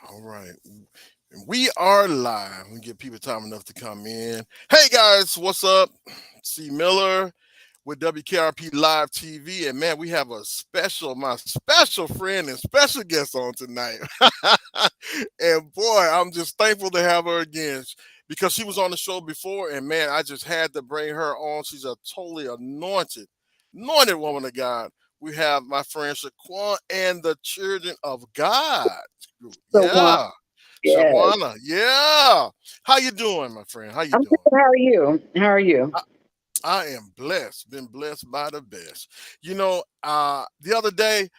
All right. We are live. We give people time enough to come in. Hey guys, what's up? C. Miller with WKRP Live TV. And man, we have my special friend and special guest on tonight. And boy, I'm just thankful to have her again because she was on the show before. And man, I just had to bring her on. She's a totally anointed woman of God. We have my friend Shaquan and the Children of God group. So, Yeah. yes. Squwana, yeah. How you doing, my friend? How you I'm doing? good. How are you? How are you? I, I am blessed. Been blessed by the best. The other day,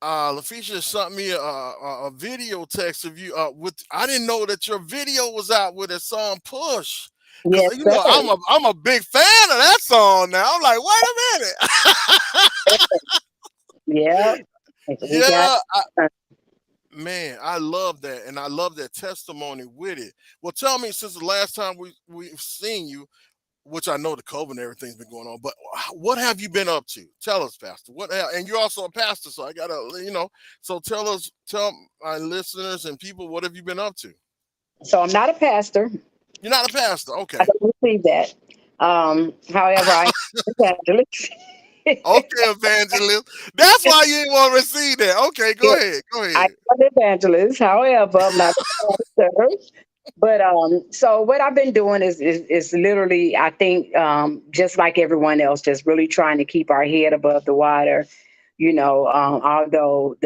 Laficia sent me a video text of you. With I didn't know that your video was out with a song "Push." Yes, Cause sir. I'm a big fan of that song now. I'm like, wait a minute. Yeah. We got Yeah, man, I love that, and I love that testimony with it. Well, tell me, since the last time we've seen you, which I know the COVID and everything's been going on, but what have you been up to? Tell us, Pastor. And you're also a pastor, so I gotta. So tell my listeners and people, what have you been up to? so I'm not a pastor. You're not a pastor, I okay? don't receive that. However, I am an evangelist. Okay, evangelist. That's why you didn't want to receive that. Okay, go Yeah, ahead, go I ahead. am an evangelist. However, I'm not a pastor. But so what I've been doing is literally, I think, just like everyone else, just really trying to keep our head above the water. Although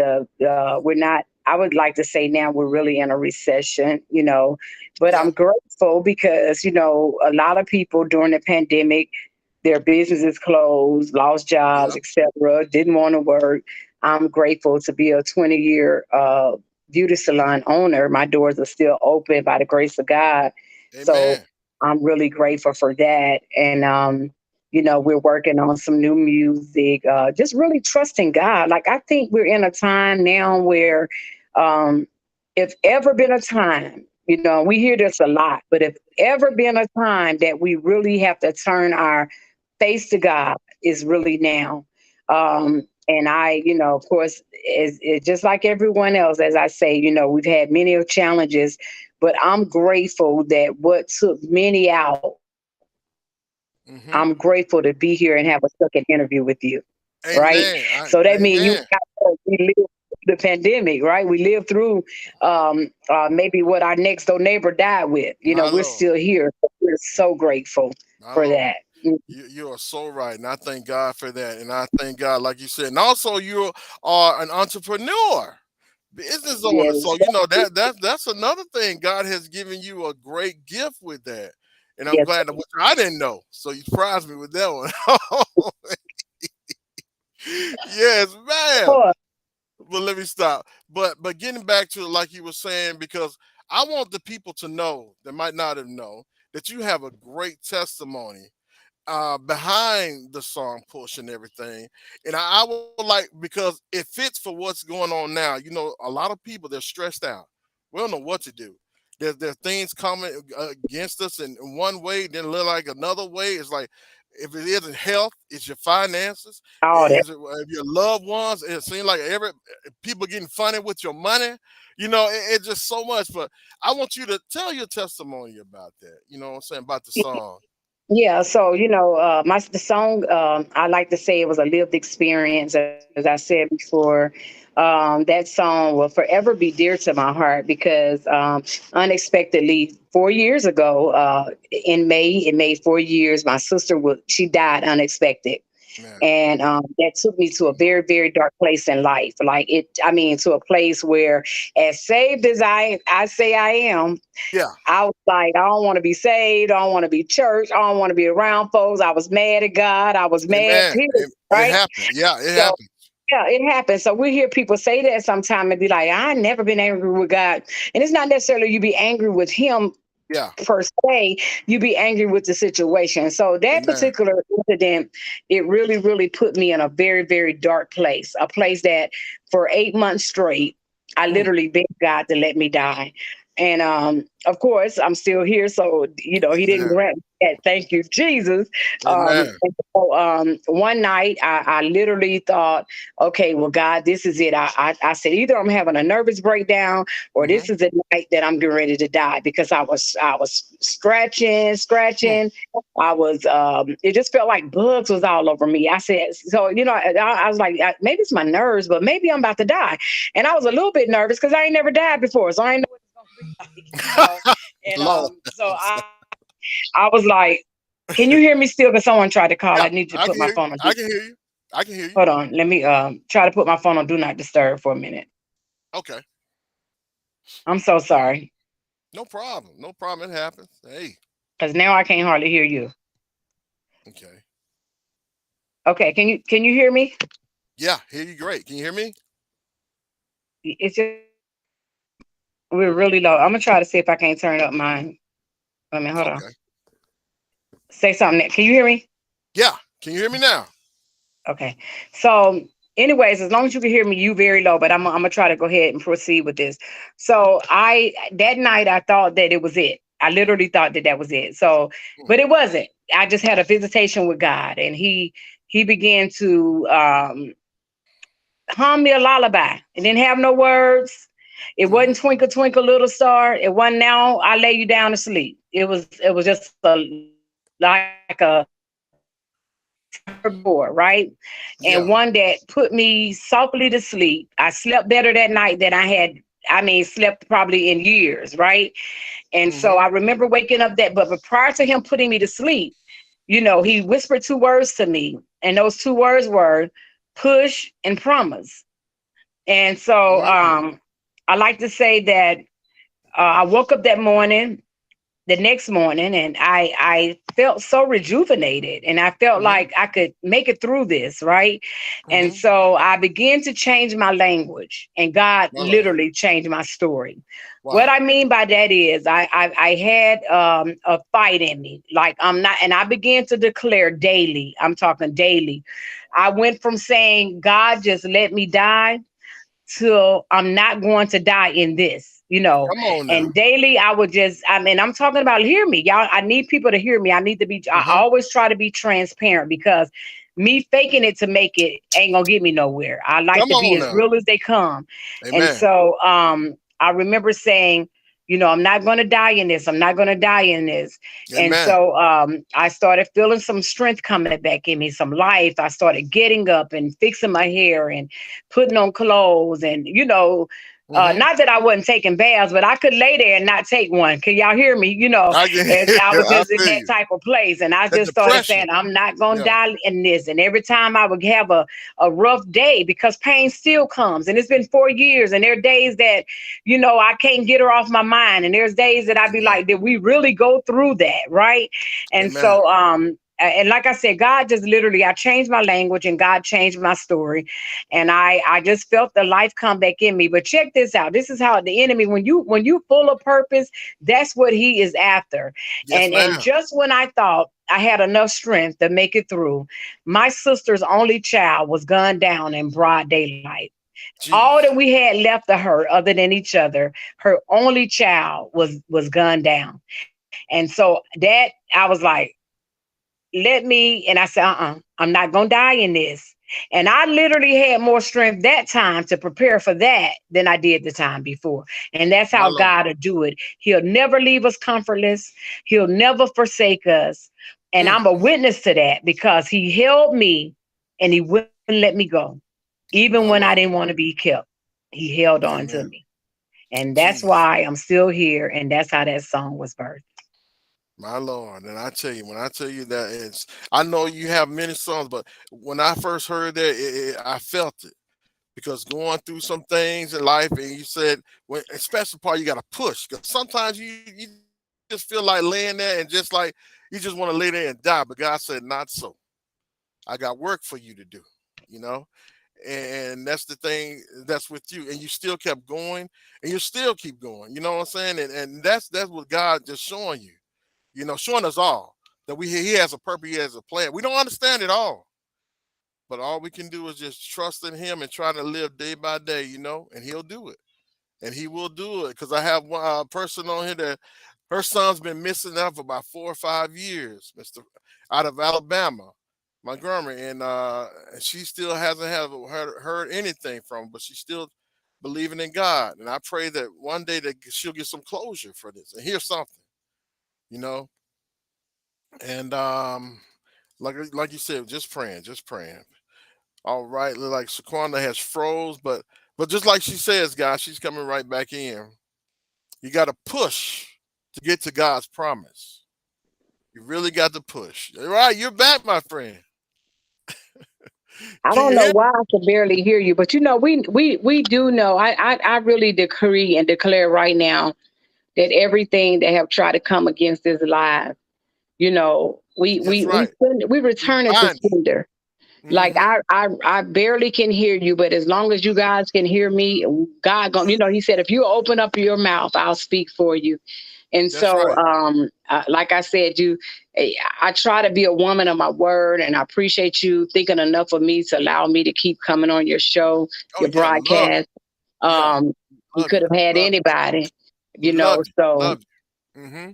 we're not, I would like to say now we're really in a recession. But Yeah, I'm grateful because a lot of people during the pandemic, their businesses closed, lost jobs, yeah, etc. Didn't want to work. I'm grateful to be a 20-year beauty salon owner. My doors are still open by the grace of God. So amen. I'm really grateful for that. And we're working on some new music, just really trusting God. Like I think we're in a time now where um if ever been a time, we hear this a lot, but if ever been a time that we really have to turn our face to God is really now. And of course, just like everyone else, as I say, we've had many of challenges, but I'm grateful that what took many out, I'm Hmm. grateful to be here and have a second interview with you, right? Amen. So that means Amen. we lived through the pandemic, right? We lived through maybe what our next door neighbor died with. My We're Lord. still here. We're so grateful My for Lord. that. Mm. You are so right. And I thank God for that. And I thank God, like you said. And also you are an entrepreneur, business owner. Yes, So that's another thing. God has given you a great gift with that. And I'm yes, glad that which I didn't know. So you surprised me with that one. Yes, ma'am. Lord. But let me stop. But getting back to like you were saying, because I want the people to know that might not have known that you have a great testimony behind the song push and everything. And I would like, because it fits for what's going on now. A lot of people, they're stressed out. We don't know what to do. There's things coming against us in one way, then look like another way. It's like, if it isn't health, it's your finances. All that. Is it your loved ones? It seems like every people getting funny with your money. It's just so much. But I want you to tell your testimony about that. You know what I'm saying, about the song. Yeah, so the song, I like to say it was a lived experience, as I said before. That song will forever be dear to my heart because unexpectedly 4 years ago, in May, it made 4 years. My sister she died unexpected. Man. And that took me to a very, very dark place in life. Like to a place where, as saved as I say I am, Yeah. I was like, I don't want to be saved. I don't want to be church. I don't want to be around folks. I was mad at God. I was mad, Amen. period, It right? happened. Yeah, it So, happened. yeah, it happens. So we hear people say that sometime and be like, I never been angry with God. And it's not necessarily you be angry with him Yeah. per se, you be angry with the situation. So that Amen. particular incident, it really, really put me in a very, very dark place, a place that for 8 months straight, I Mm. literally begged God to let me die. And of course, I'm still here. So, he didn't Amen. grant me that. Thank you, Jesus. Amen. And so, one night, I literally thought, okay, well, God, this is it. I said, either I'm having a nervous breakdown or Hmm. this is the night that I'm getting ready to die, because I was scratching, Hmm. scratching. It just felt like bugs was all over me. I said, so, I was like, maybe it's my nerves, but maybe I'm about to die. And I was a little bit nervous because I ain't never died before. So I ain't know what it's going to be like. And Lord, so I was like, can you hear me still? Because someone tried to call. yeah, I need to I put can my hear you. phone on. I can hear you. I can hear you. Hold on. Let me try to put my phone on do not disturb for a minute. Okay, I'm so sorry. no problem. No problem. It happens. Hey, Because now I can't hardly hear you. okay. Okay, can you hear me? Yeah, hear you great. Can you hear me? It's just we're really low. I'm gonna try to see if I can't turn up mine. Wait a minute, hold on. Okay. Say something. Can you hear me? Yeah. Can you hear me now? Okay. So, anyways, as long as you can hear me, you very low, but I'm gonna try to go ahead and proceed with this. So, I that night I thought that it was it. I literally thought that that was it. So, Hmm. but it wasn't. I just had a visitation with God, and he began to hum me a lullaby. It didn't have no words. It Hmm. wasn't twinkle twinkle little star. It wasn't now I lay you down to sleep. It was just like a before, right? And Yeah. one that put me softly to sleep. I slept better that night than I had. I mean, slept probably in years, right? And so Hmm. I remember waking up but prior to him putting me to sleep, he whispered two words to me, and those two words were push and promise. And so Mm. I like to say that I woke up that morning, the next morning, and I felt so rejuvenated, and I felt Hmm. like I could make it through this, right? And Hmm. so I began to change my language, and God My Lord. literally changed my story. What Wow. I mean by that is I had a fight in me. Like, I'm not, and I began to declare daily. I'm talking daily. I went from saying, God, just let me die, till I'm not going to die in this. Come on now. And daily I would I'm talking about, hear me, y'all. I need people to hear me. I Hmm. always try to be transparent, because me faking it to make it ain't gonna get me nowhere. I like Come to be on as now. real as they come. And Amen. so I remember saying, I'm not going to die in this. I'm not going to die in this. And Amen. so I started feeling some strength coming back in me, some life. I started getting up and fixing my hair and putting on clothes, and Hmm. not that I wasn't taking baths, but I could lay there and not take one. Can y'all hear me? I can As hear I you. was I just in feel that you. type of place. And I That just started depression. saying, I'm not going to Yeah. die in this. And every time I would have a rough day, because pain still comes. And it's been 4 years. And there are days that, I can't get her off my mind. And there's days that I'd be Amen. like, did we really go through that? Right. And Amen. so, and like I said, God just literally, I changed my language and God changed my story. And I just felt the life come back in me. But check this out. This is how the enemy, when you full of purpose, that's what he is after. Yes, And ma'am. just when I thought I had enough strength to make it through, my sister's only child was gunned down in broad daylight. All that Jeez. we had left of her, other than each other, her only child was gunned down. And so that, I was like, let me, and I said, I'm not gonna die in this. And I literally had more strength that time to prepare for that than I did the time before. And that's My how Lord. God will do it. He'll never leave us comfortless. He'll never forsake us. And Mm. I'm a witness to that, because he held me and he wouldn't let me go. Even when My I didn't Lord. want to be kept, he held on to Amen. me. And that's Jeez. why I'm still here. And that's how that song was birthed. My Lord. And I tell you, when I tell you that, I know you have many songs, but when I first heard that, I felt it. Because going through some things in life, and you said, when, especially part you got to push. Because sometimes you just feel like laying there and just like, you just want to lay there and die. But God said, not so. I got work for you to do, you know? And that's the thing that's with you. And you still kept going and you still keep going. You know what I'm saying? And that's what God just showing you, showing us all that he has a purpose, he has a plan. We don't understand it all, but all we can do is just trust in him and try to live day by day, and he'll do it. and He will do it. Because I have one person on here that her son's been missing out for about 4 or 5 years, Mister, out of Alabama, Montgomery, and she still hasn't heard anything from him, but she's still believing in God. And I pray that one day that she'll get some closure for this and hear something, you know. And like you said, just praying, just praying. All right, look like Squwana has froze, but just like she says, guys, she's coming right back in. You got to push to get to God's promise. You really got to push. All right, you're back, my friend. I Can don't you know hear? why I can barely hear you, but we do know. I really decree and declare right now that everything that have tried to come against this life, That's right. we We return it to bind it. sender. Like Mm-hmm. I barely can hear you, but as long as you guys can hear me, God going He said if you open up your mouth, I'll speak for you. And That's so, right. like I said, I try to be a woman of my word, and I appreciate you thinking enough of me to allow me to keep coming on your show, Oh your yeah, love you. broadcast. Yeah, Um, you love could you. have had Love anybody, you. We love you. So Love you. Mm-hmm.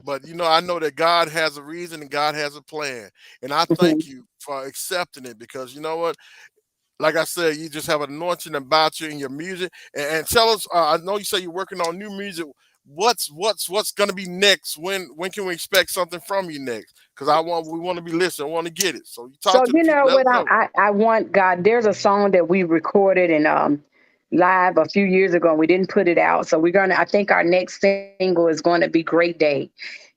But I know that God has a reason and God has a plan, and I mhm. thank you for accepting it because you know what? Like I said, you just have an anointing about you in your music. And tell us, I know you say you're working on new music. What's going to be next? When can we expect something from you next? Because we want to be listening. I want to get it. So you talk So to the you people. know Let us what know. I want, God. There's a song that we recorded and live a few years ago, and we didn't put it out. So we're gonna. I think our next single is going to be "Great Day,"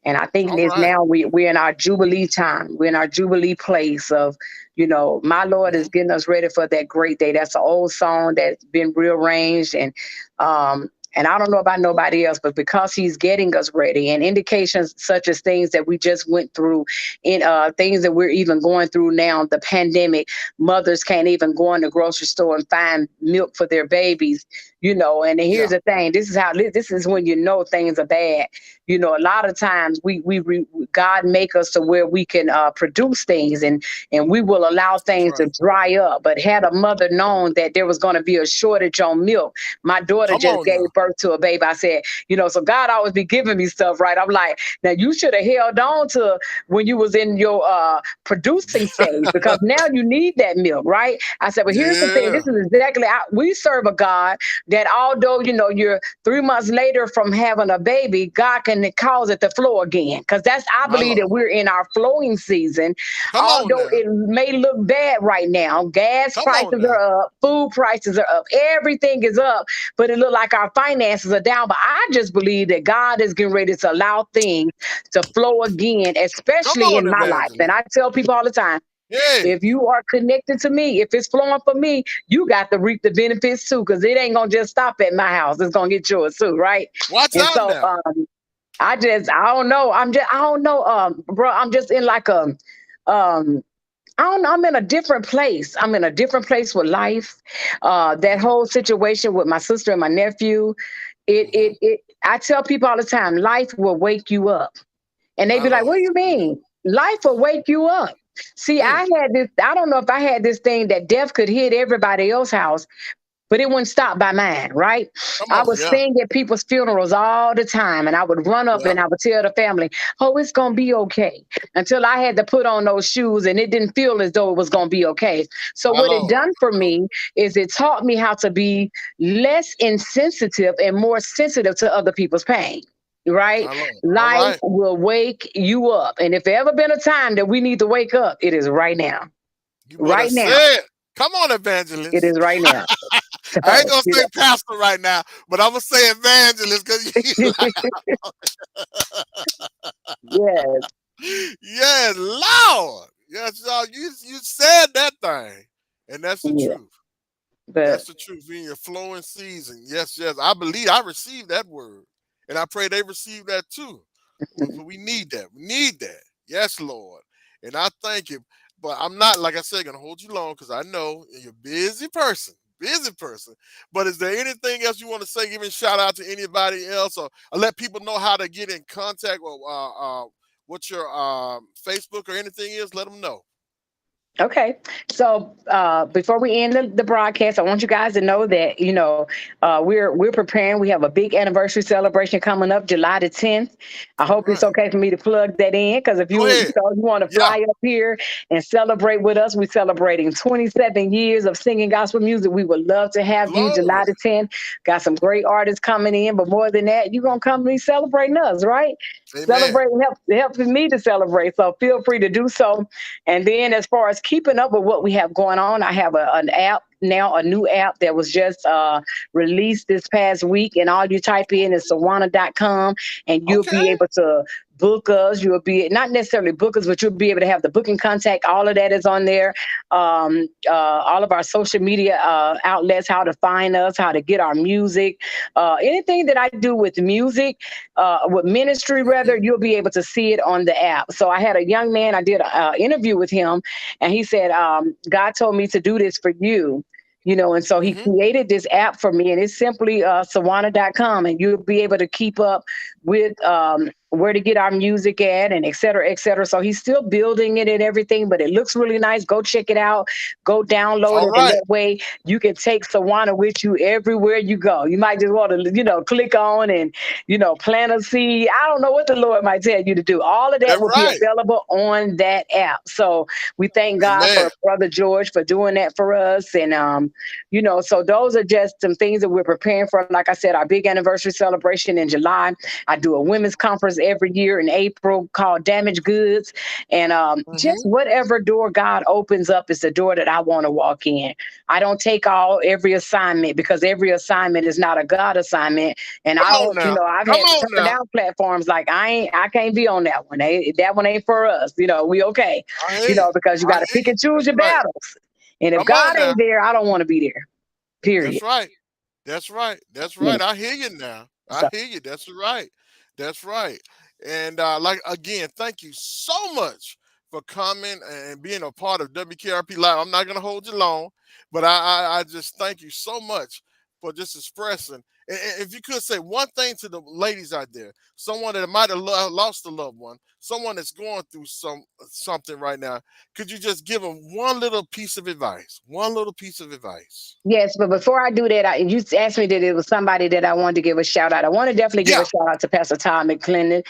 and I think it's All now right. we're in our jubilee time. We're in our jubilee place of, my Lord is Mm-hmm. getting us ready for that great day. That's an old song that's been rearranged and I don't know about nobody else, but because he's getting us ready and indications such as things that we just went through in things that we're even going through now, the pandemic, mothers can't even go in the grocery store and find milk for their babies, and here's Yeah. the thing, this is when things are bad. A lot of times God make us to where we can produce things and we will allow That's things to right. dry up. But had a mother known that there was going to be a shortage on milk, my daughter Come just on gave now. birth to a baby. I said, so God always be giving me stuff, right? I'm like, now you should have held on to when you was in your producing stage because now you need that milk, right? I said, but here's the thing. Yeah. This is exactly we serve a God that although you're 3 months later from having a baby, God can cause it to flow again. Because I My believe that Lord. we're in our flowing season. Come on Although now. it may look bad right now, gas Come on prices now. are up, food prices are up, everything is up, but it look like our finances are down. But I just believe that God is getting ready to allow things to flow again, Come especially on, in my life. And evangelist. I tell people all the time, Hey, if you are connected to me, if it's flowing for me, you got to reap the benefits too, because it ain't gonna just stop at my house. It's gonna get yours too, right? watch And out so now. I don't know. I don't know, bro. I'm just in like um I don't know. I'm in a different place. I'm in a different place with life. That Hmm. whole situation with my sister and my nephew, Hmm. I tell people all the time, life will wake you up. And they My be like, what Lord. do you Yeah. mean? Life will wake you up. See, Mm. I don't know if I had this thing that death could hit everybody else's house, but it wouldn't stop by mine, right? I Come would on. sing Yeah. at people's funerals all the time, and I would run up Yeah. and I would tell the family, oh, it's going to be okay. Until I had to put on those shoes and it didn't feel as though it was going to be okay. So, My what it Lord. done for me is it taught me how to be less insensitive and more sensitive to other people's pain. Right? My Lord. All Life right. will wake you up. And if there ever been a time that we need to wake up, it is right now. You better Right now. say it. Come on, It evangelist. is right now. I ain't So, gonna say pastor right now, but I'm gonna say evangelist because you yes. yes, Lord. Yes, Lord. You said that thing. And that's the Yeah. truth. But That's the truth. In your flowing season. Yes, yes. I believe I received that word. And I pray they receive that too. We need that. We need that. Yes, Lord. And I thank you. But I'm not, like I said, gonna hold you long because I know you're a busy person. Busy person. But is there anything else you want to say? Giving shout out to anybody else or let people know how to get in contact or what your Facebook or anything is? Let them know. Okay. So before we end the broadcast, I want you guys to know that we're preparing. We have a big anniversary celebration coming up, July the 10th. I All hope it's right. okay for me to plug that in because if Go ahead. you want to Yeah. fly up here and celebrate with us, we're celebrating 27 years of singing gospel music. We would love to have you July Glory. the 10th. Got some great artists coming in, but more than that, you're gonna come be celebrating us, right? Amen. Celebrating helping me to celebrate. So feel free to do so. And then as far as keeping up with what we have going on, I have an app now, a new app that was just released this past week. And all you type in is Squwana.com, and you'll be Okay. able to book us. You'll be not necessarily book us, but you'll be able to have the booking contact. All of that is on there. All of our social media outlets, how to find us, how to get our music, anything that I do with music, with ministry, rather, Hmm. you'll be able to see it on the app. So I had a young man, I did an interview with him, and he said, God told me to do this for you. And so he Hmm. created this app for me, and it's simply Sawana.com, and you'll be able to keep up with where to get our music at and et cetera, et cetera. So he's still building it and everything, but it looks really nice. Go check it out. Go download All it. And right. that way you can take Sawana with you everywhere you go. You might just want to, click on and, plant a seed. I don't know what the Lord might tell you to do. All of that That's will be right. available on that app. So we thank God Amen. for Brother George for doing that for us. And, so those are just some things that we're preparing for. Like I said, our big anniversary celebration in July. I do a women's conference every year in April called Damaged Goods. And just Hmm. whatever door God opens up is the door that I want to walk in. I don't take every assignment because every assignment is not a God assignment. And Come I on don't, now. I've Come had to on turn now. down platforms like I can't be on that one. That one ain't for us. We okay. I hear you. Because you I got to hear pick you. and choose That's your right. battles. And if Come on God now. ain't there, I don't want to be there. That's Period. right. That's right. That's You right. know. I hear you now. I So hear you. That's right. That's right. And like again, thank you so much for coming and being a part of WKRP Live. I'm not gonna hold you long, but I just thank you so much for just expressing. And if you could say one thing to the ladies out there, someone that might have lost a loved one, someone that's going through something right now, could you just give them one little piece of advice? One little piece of advice. yes, but before I do that, you asked me that it was somebody that I wanted to give a shout out. I want to definitely give a Yeah. shout out to Pastor Todd McClendon,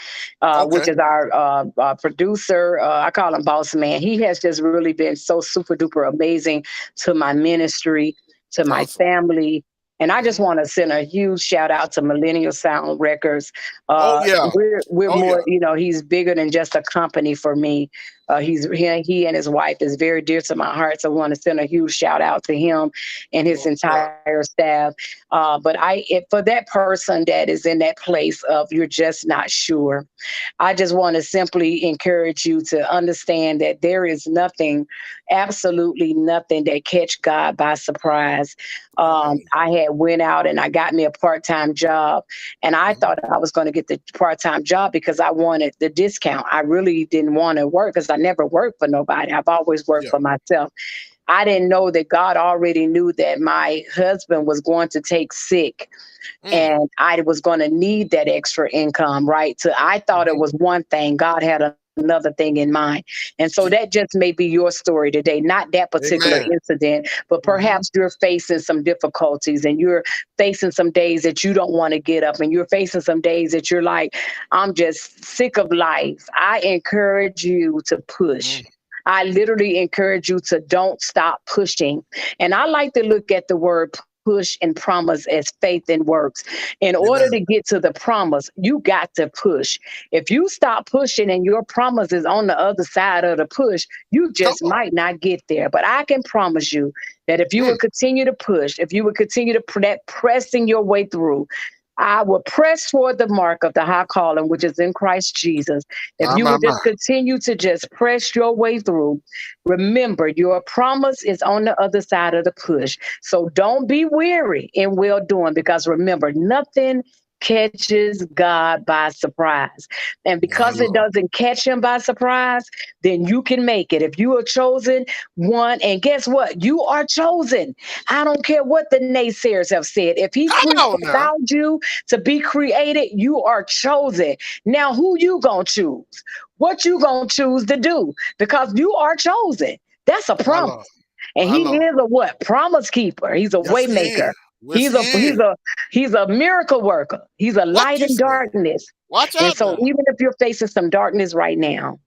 which Okay. is our producer. I call him Boss Man. He has just really been so super duper amazing to my ministry, to my Awesome. family. And I just Hmm. want to send a huge shout out to Millennial Sound Records. Oh yeah. We're Oh yeah. more, he's bigger than just a company for me. He and his wife is very dear to my heart. So I want to send a huge shout out to him and his Oh yeah. entire staff. For that person that is in that place of you're just not sure, I just want to simply encourage you to understand that there is nothing, absolutely nothing that catch God by surprise. Come on. I had went out and I got me a part-time job, and I Hmm. thought I was going to get the part-time job because I wanted the discount. I really didn't want to work because I never worked for nobody. I've always worked Yeah. for myself. I didn't know that God already knew that my husband was going to take sick Mm. and I was going to need that extra income, right? So I thought it Hmm. was one thing. God had another thing in mind. And so that just may be your story today, not that particular Amen. incident, but Hmm. perhaps you're facing some difficulties and you're facing some days that you don't want to get up and you're facing some days that you're like, I'm just sick of life. I encourage you to push. Mm. I literally encourage you to don't stop pushing. And I like to look at the word push and promise as faith and works. In order to Amen. get to the promise, you got to push. If you stop pushing and your promise is on the other side of the push, you Come just on. might not get there. But I can promise you that if you Mm. would continue to push, if you would continue to pressing your way through, I will press toward the mark of the high calling, which is in Christ Jesus. If My you my would my. just continue to just press your way through, remember your promise is on the other side of the push. So don't be weary in well doing because remember, nothing catches God by surprise. And My because it Lord. doesn't catch him by surprise, then you can make it. If you are chosen one, and guess what? You are chosen. I don't care what the naysayers have said. If he Come on now. allowed you to be created, you are chosen. Now, who you gonna choose? What you gonna choose to do? Because you are chosen. That's a My Lord. promise. And My he Lord. is a what? Promise keeper. He's a Yes, way he is. maker. Yes, He's he a is. he's a he's a miracle worker. He's a What light you in say? darkness. Watch And out so now. even if you're facing some darkness right now,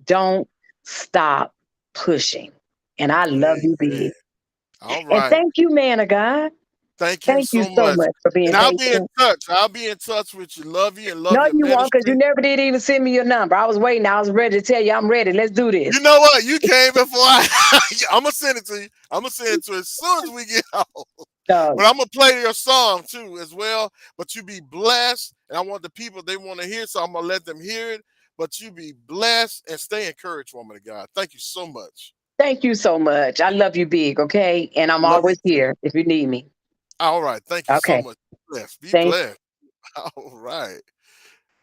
don't stop pushing. And I love you, Amen. big. All And right. thank you, man of God. Thank you Thank you so so much. much for And being I'll be in patient. touch. I'll be in touch with you. Love you and love No, your you won't, because you ministry. never did even send me your number. I was waiting. I was ready to tell you I'm ready. Let's do You this. know what? You came before I. I'm gonna send it to you. I'm gonna send it to you as soon as we get out. So But I'm gonna play your song too as well. But you be blessed, and I want the people they want to hear, so I'm gonna let them hear it. But you be blessed and stay encouraged, woman of God. Thank you so much. thank you so much. I love you big, okay? And I'm Love you always too. here if you need me. All right. Thank you so Okay. much. Be blessed. Be Thank blessed. All right.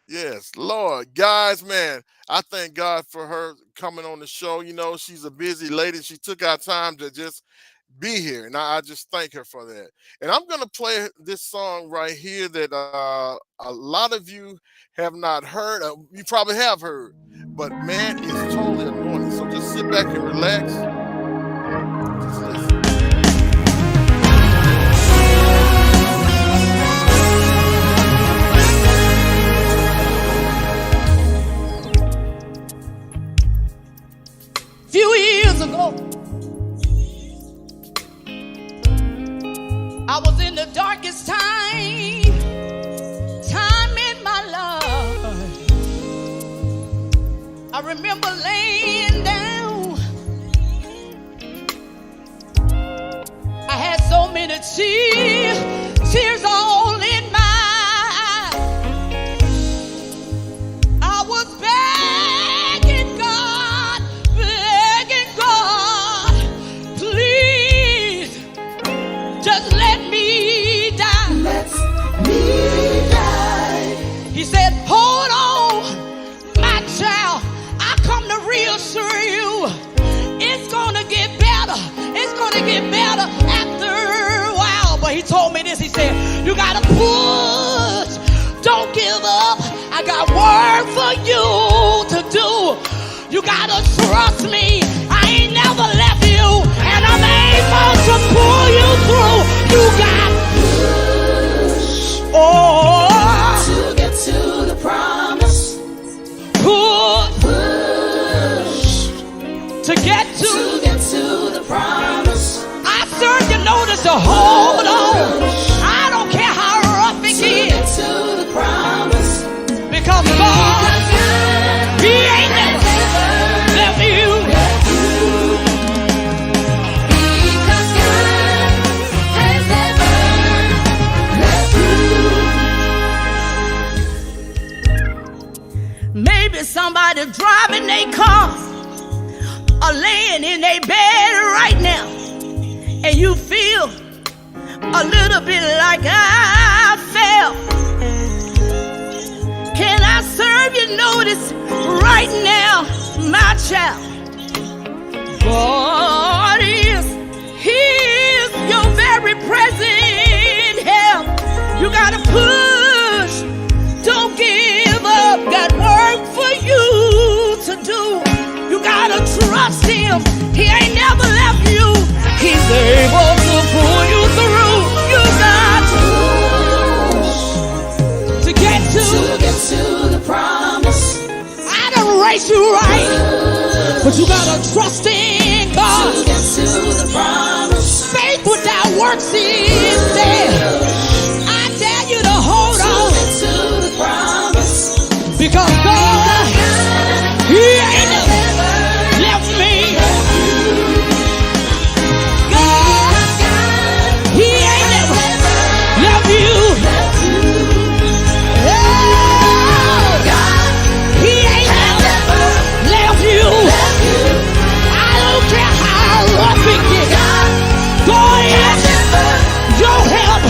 Yes, Lord, guys, man, I thank God for her coming on the show. You know, she's a busy lady. She took our time to just be here, and I just thank her for that. And I'm gonna play this song right here that a lot of you have not heard. You probably have heard, but man, it's totally anointed. So just sit back and relax. Just listen. Few years ago, I was in the darkest time in my life. I remember laying down. I had so many tears all in my eyes. I was begging God, please just let me die. Let me die. He said, hold on, my child. I come to reassure you. It's gonna get better. It's gonna get better after a while. But he told me this. He said, you gotta push. Don't give up. I got work for you to do. You gotta trust me. I ain't never left you, and I'm able to pull you through. You got to get to the promise. Push to get to the promise. I serve you notice to hold on. I don't care how rough it gets. To the promise. Because God, He ain't never left you. Because God has never left you. Maybe somebody driving their car or laying in their bed right now, and you feel a little bit like I felt. Can I serve you notice right now, my child? God is, He is your very present help. You gotta push, don't give up. Got work for you to do. You gotta trust Him. He ain't never left you. He's able to pull you through. You got to get to the promise. I done race you right, but you gotta trust in God. To get to the promise. Faith without works is dead. I dare you to hold on to the promise. Because God, He ain't never left me. God, He ain't never left you. Oh, God, He ain't never left you. I don't care how rough it gets. God is your help.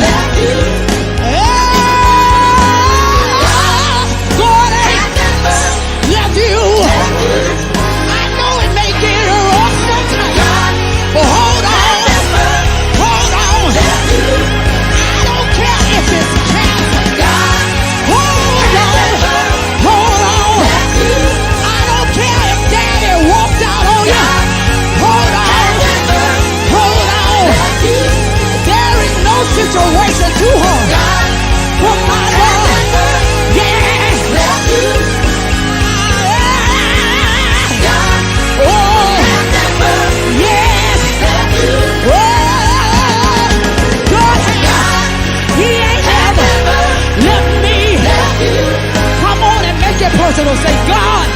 person will say, God,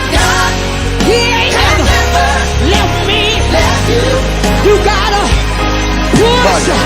He ain't never left me. You gotta push.